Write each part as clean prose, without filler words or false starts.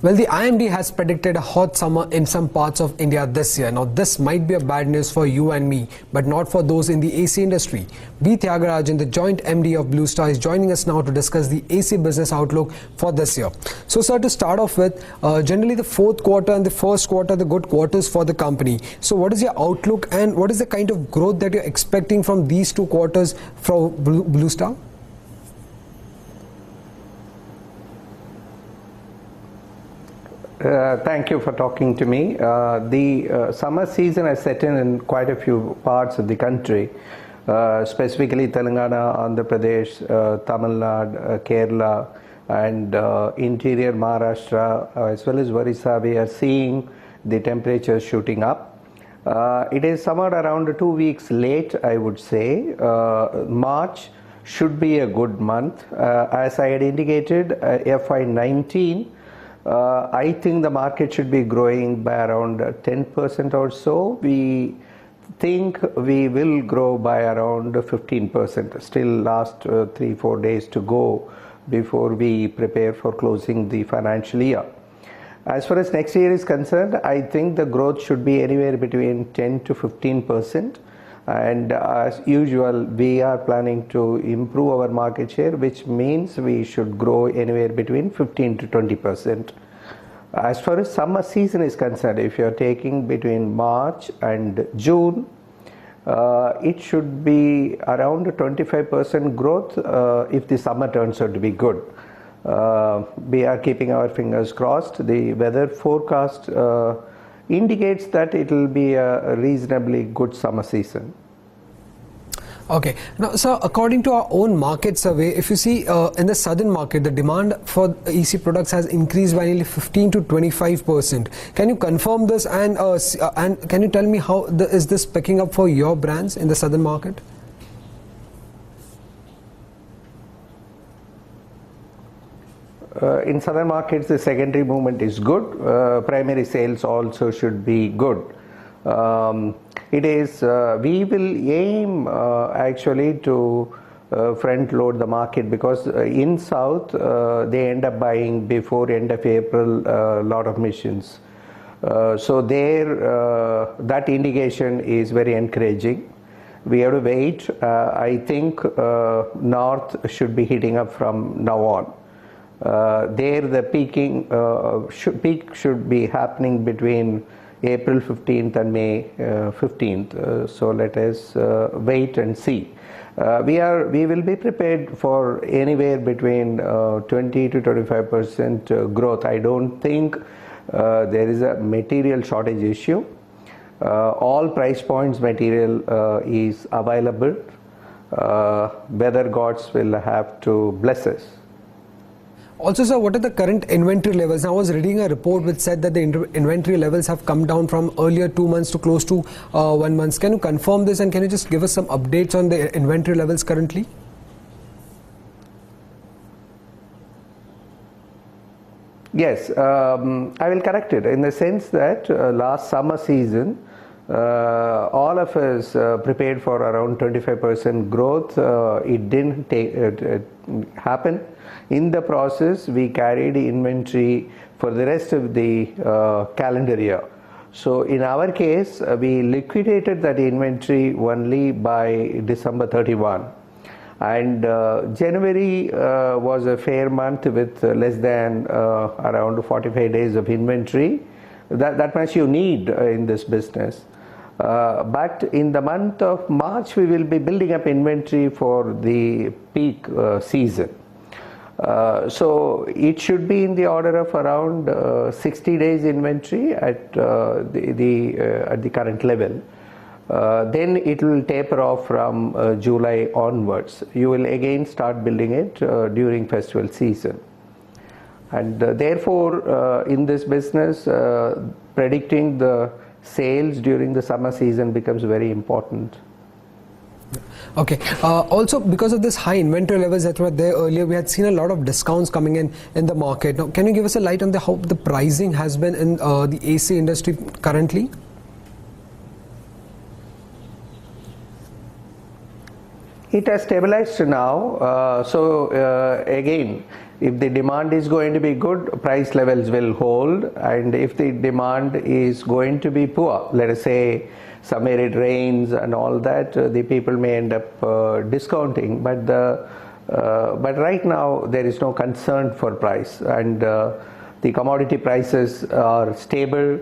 Well, the IMD has predicted a hot summer in some parts of India this year. Now, this might be a bad news for you and me, but not for those in the AC industry. B. Thiagarajan, the joint MD of Blue Star, is joining us now to discuss the AC business outlook for this year. So, sir, to start off with, generally the fourth quarter and the first quarter are the good quarters for the company. So, what is your outlook and what is the kind of growth that you're expecting from these two quarters for Blue Star? Thank you for talking to me. The summer season has set in quite a few parts of the country, specifically Telangana, Andhra Pradesh, Tamil Nadu, Kerala, and interior Maharashtra, as well as Orissa. We are seeing the temperatures shooting up. It is somewhat around 2 weeks late, I would say. March should be a good month. As I had indicated, FY19, I think the market should be growing by around 10% or so. We think we will grow by around 15%. Still last 3-4 days to go before we prepare for closing the financial year. As far as next year is concerned, I think the growth should be anywhere between 10 to 15%. And as usual, we are planning to improve our market share, which means we should grow anywhere between 15 to 20%. As far as summer season is concerned, if you are taking between March and June, it should be around 25% growth if the summer turns out to be good. We are keeping our fingers crossed. The weather forecast indicates that it will be a reasonably good summer season. Okay. Now, sir, according to our own market survey, if you see in the southern market, the demand for EC products has increased by nearly 15 to 25%. Can you confirm this and can you tell me how is this picking up for your brands in the southern market? In southern markets, the secondary movement is good. Primary sales also should be good. It is, we will aim actually to front load the market, because in south they end up buying before end of April a lot of machines. So there that indication is very encouraging. We have to wait. I think north should be heating up from now on. There the peak should be happening between April 15th and May 15th. So let us wait and see. We will be prepared for anywhere between 20 to 25% growth. I don't think there is a material shortage issue. All price points material is available. Weather gods will have to bless us. Also, sir, what are the current inventory levels? I was reading a report which said that the inventory levels have come down from earlier 2 months to close to 1 month. Can you confirm this and can you just give us some updates on the inventory levels currently? Yes, I will correct it in the sense that last summer season, all of us prepared for around 25% growth. It didn't happen. In the process, we carried inventory for the rest of the calendar year. So in our case, we liquidated that inventory only by December 31. And January was a fair month with less than around 45 days of inventory. That much you need in this business. But in the month of March, we will be building up inventory for the peak season. So it should be in the order of around 60 days inventory at the current level. Then it will taper off from July onwards. You will again start building it during festival season. And therefore, in this business, predicting the sales during the summer season becomes very important. Okay. Also, because of this high inventory levels that were there earlier, we had seen a lot of discounts coming in the market. Now, can you give us a light on how the pricing has been in the AC industry currently? It has stabilized now. Again, if the demand is going to be good, price levels will hold, and if the demand is going to be poor, let us say somewhere it rains and all that, the people may end up discounting. But right now there is no concern for price, and the commodity prices are stable.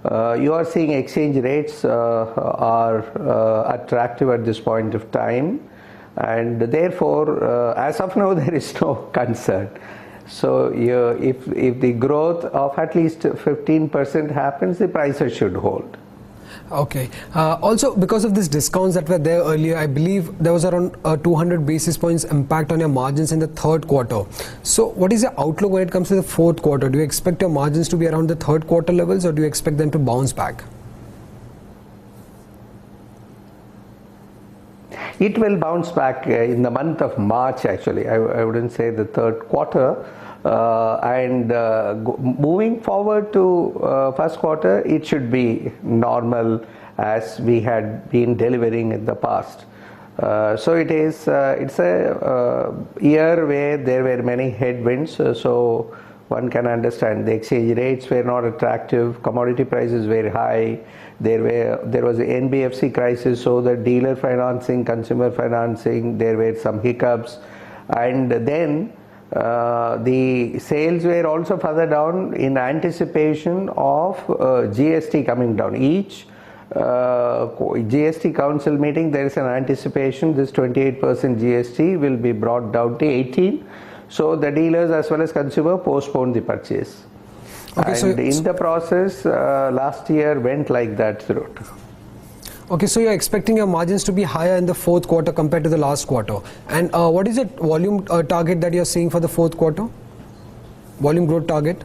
You are seeing exchange rates are attractive at this point of time, and therefore as of now there is no concern. So if the growth of at least 15% happens, the prices should hold. Okay. Also, because of these discounts that were there earlier, I believe there was around 200 basis points impact on your margins in the third quarter. So what is your outlook when it comes to the fourth quarter? Do you expect your margins to be around the third quarter levels, or do you expect them to bounce back? It will bounce back in the month of March, actually. I wouldn't say the third quarter. Moving forward to first quarter, it should be normal as we had been delivering in the past. So it's a year where there were many headwinds. So one can understand the exchange rates were not attractive, commodity prices were high, there was an NBFC crisis, so the dealer financing, consumer financing, there were some hiccups, and then the sales were also further down in anticipation of GST coming down. Each GST council meeting, there is an anticipation this 28% GST will be brought down to 18%. So the dealers as well as consumer postponed the purchase. Okay, and so in the process, last year went like that through. Okay, so you're expecting your margins to be higher in the fourth quarter compared to the last quarter. And what is the volume target that you're seeing for the fourth quarter? Volume growth target?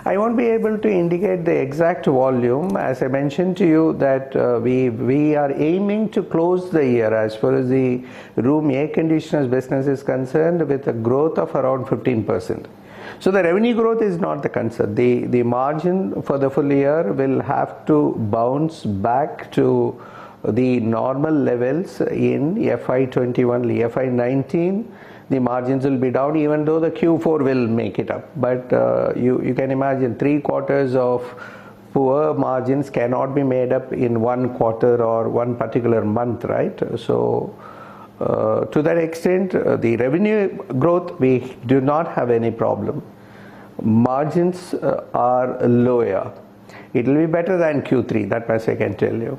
I won't be able to indicate the exact volume. As I mentioned to you that we are aiming to close the year as far as the room air conditioners business is concerned with a growth of around 15%. So the revenue growth is not the concern. The margin for the full year will have to bounce back to the normal levels in FY21, FY19. The margins will be down, even though the Q4 will make it up. But you can imagine 3 quarters of poor margins cannot be made up in 1 quarter or one particular month, right? So to that extent, the revenue growth, we do not have any problem. Margins are lower. It will be better than Q3, that much I can tell you.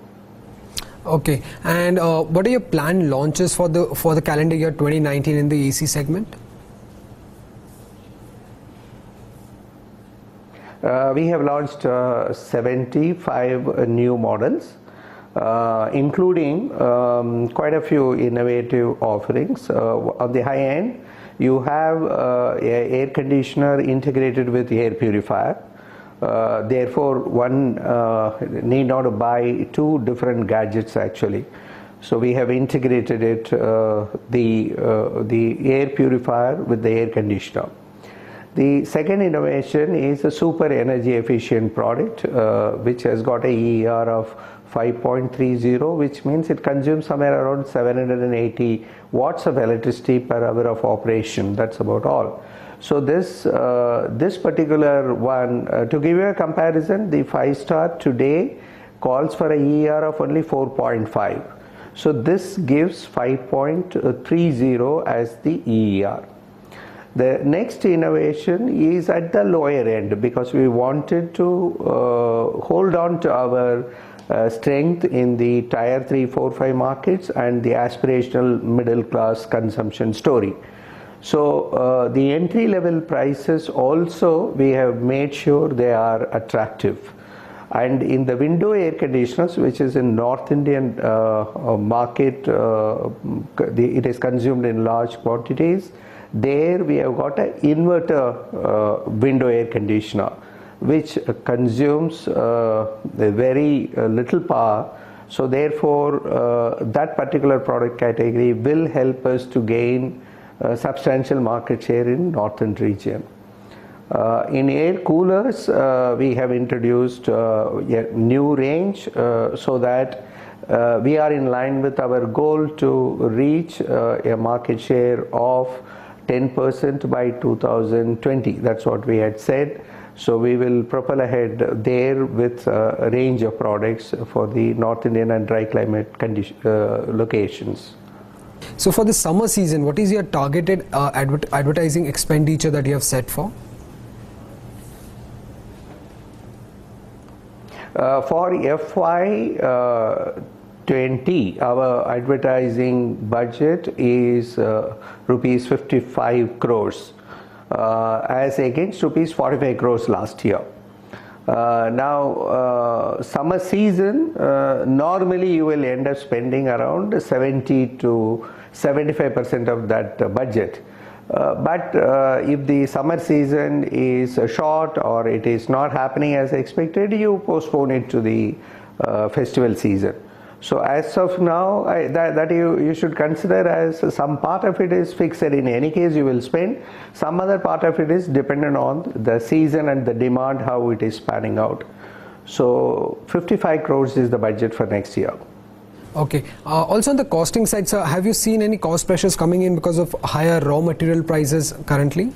Okay, and what are your planned launches for the calendar year 2019 in the AC segment? We have launched 75 new models, including quite a few innovative offerings. On the high end, you have an air conditioner integrated with air purifier. Therefore, one need not buy 2 different gadgets actually. So we have integrated it, the air purifier with the air conditioner. The second innovation is a super energy efficient product which has got a EER of 5.30, which means it consumes somewhere around 780 watts of electricity per hour of operation. That's about all. So this particular one, to give you a comparison, the 5-star today calls for a EER of only 4.5. So this gives 5.30 as the EER. The next innovation is at the lower end, because we wanted to hold on to our strength in the tier 3, 4, 5 markets and the aspirational middle class consumption story. So the entry level prices also we have made sure they are attractive. And in the window air conditioners, which is in North Indian market, it is consumed in large quantities. There we have got an inverter window air conditioner, which consumes very little power. So therefore that particular product category will help us to gain substantial market share in northern region. In air coolers, we have introduced a new range so that we are in line with our goal to reach a market share of 10% by 2020. That's what we had said. So we will propel ahead there with a range of products for the North Indian and dry climate locations. So for the summer season, what is your targeted advertising expenditure that you have set for? For FY20, our advertising budget is rupees 55 crores as against rupees 45 crores last year. Now, summer season, normally you will end up spending around 70 to 75% of that budget. But if the summer season is short or it is not happening as expected, you postpone it to the festival season. So as of now, that you should consider as some part of it is fixed. In any case you will spend. Some other part of it is dependent on the season and the demand, how it is panning out. So 55 crores is the budget for next year. Okay. Also on the costing side, sir, have you seen any cost pressures coming in because of higher raw material prices currently?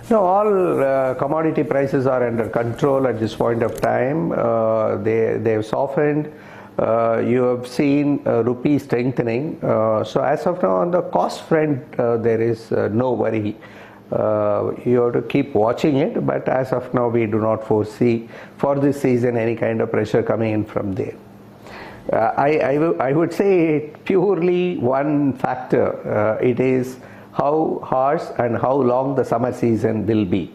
No, all commodity prices are under control at this point of time. They have softened. You have seen rupee strengthening. So as of now on the cost front, there is no worry. You have to keep watching it, but as of now we do not foresee for this season any kind of pressure coming in from there. I would say purely one factor. It is how harsh and how long the summer season will be,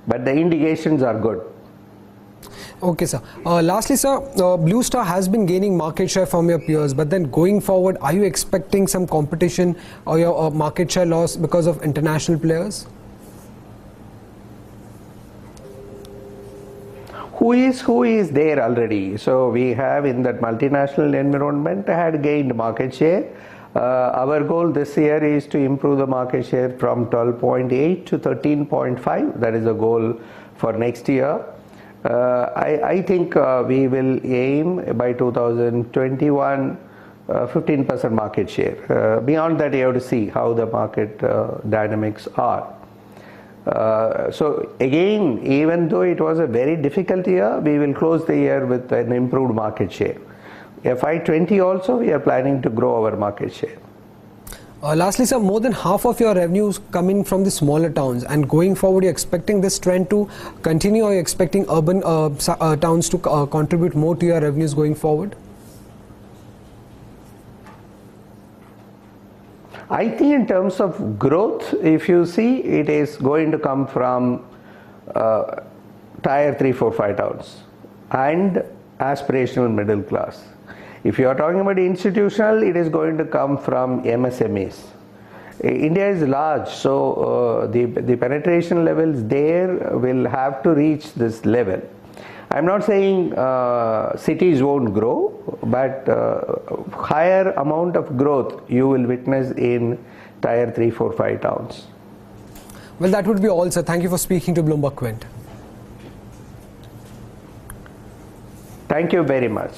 but the indications are good. Okay, sir. Lastly, sir, Blue Star has been gaining market share from your peers, but then going forward, are you expecting some competition or your market share loss because of international players? Who is there already? So we have in that multinational environment had gained market share. Our goal this year is to improve the market share from 12.8 to 13.5. That is the goal for next year. I think we will aim by 2021 15% market share. Beyond that, you have to see how the market dynamics are. So again, even though it was a very difficult year, we will close the year with an improved market share. FY20 also, we are planning to grow our market share. Lastly, sir, more than half of your revenues coming from the smaller towns, and going forward, you're expecting this trend to continue, or you're expecting urban towns to contribute more to your revenues going forward? I think in terms of growth, if you see, it is going to come from tier 3, 4, 5 towns and aspirational middle class. If you are talking about institutional, it is going to come from MSMEs. India is large, so the penetration levels there will have to reach this level. I'm not saying cities won't grow, but higher amount of growth you will witness in tier 3, 4, 5 towns. Well, that would be all, sir. Thank you for speaking to Bloomberg Quint. Thank you very much.